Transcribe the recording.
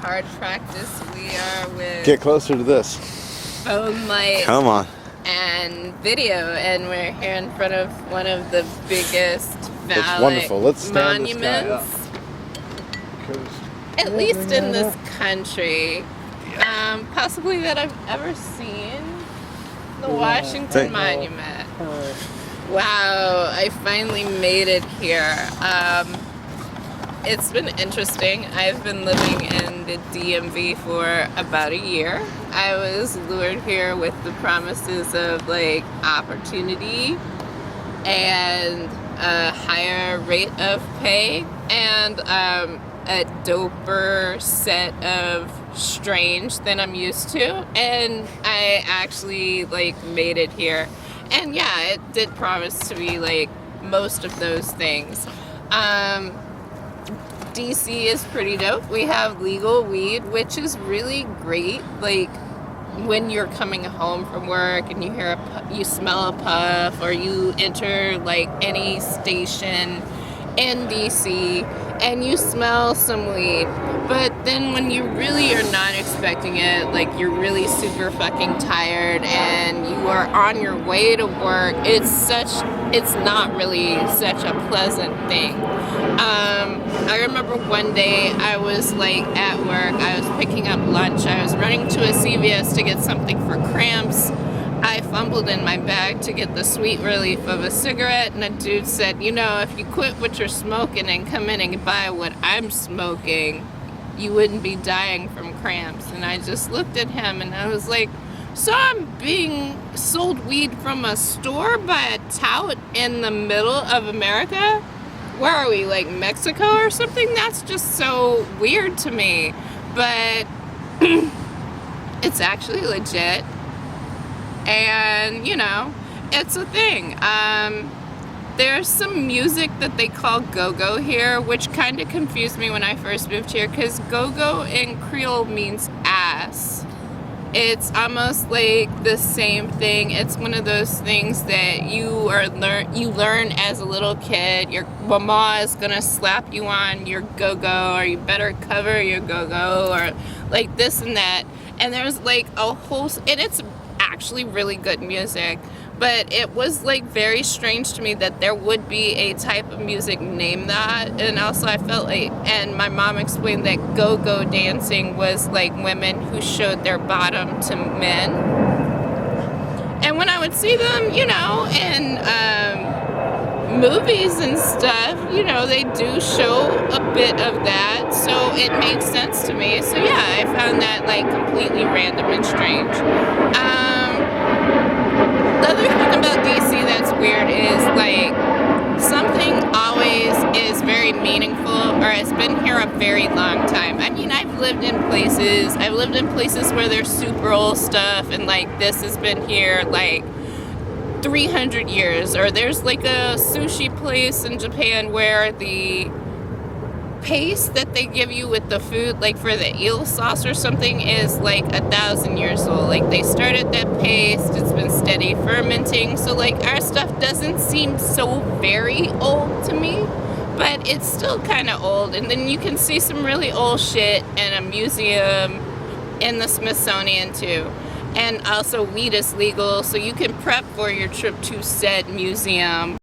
hard practice we are with Get closer to this. phone light Come on. and video, and we're here in front of one of the biggest It's wonderful. Let's stand this guy up. monuments, at least in this country, possibly that I've ever seen. The Washington Monument. Wow, I finally made it here. It's been interesting. I've been living in the DMV for about a year. I was lured here with the promises of like opportunity and a higher rate of pay and a doper set of strange than I'm used to, and I actually like made it here. And yeah, it did promise to be like most of those things. DC is pretty dope. We have legal weed, which is really great. Like when you're coming home from work and you hear you smell a puff, or you enter like any station in DC and you smell some weed. But then when you really are not expecting it, like you're really super fucking tired and you are on your way to work, it's not really such a pleasant thing. I remember one day I was like at work, I was picking up lunch, I was running to a CVS to get something for cramps. I fumbled in my bag to get the sweet relief of a cigarette, and a dude said, you know, if you quit what you're smoking and come in and buy what I'm smoking, you wouldn't be dying from cramps. And I just looked at him and I was like, so I'm being sold weed from a store by a tout in the middle of America? Where are we, like Mexico or something? That's just so weird to me. But it's actually legit. And, you know, it's a thing. There's some music that they call go-go here, which kind of confused me when I first moved here, because go-go in Creole means ass. It's almost like the same thing. It's one of those things that you learn as a little kid. Your mama is gonna slap you on your go-go, or you better cover your go-go, or like this and that. And there's like a whole, and it's actually really good music, but it was like very strange to me that there would be a type of music named that. And also I felt like, and my mom explained that go-go dancing was like women who showed their bottom to men. And when I would see them, you know, in movies and stuff, you know, they do show a bit of that, so it made sense to me. So yeah, I found that like completely random and strange. The other thing about DC that's weird is like something always is very meaningful, or it's been here a very long time. I mean, I've lived in places where there's super old stuff, and like this has been here like 300 years, or there's like a sushi place in Japan where the paste that they give you with the food, like for the eel sauce or something, is like 1,000 years old. Like they started that paste, it's been steady fermenting, so like our stuff doesn't seem so very old to me, but it's still kind of old. And then you can see some really old shit in a museum in the Smithsonian too. And also weed is legal, so you can prep for your trip to said museum.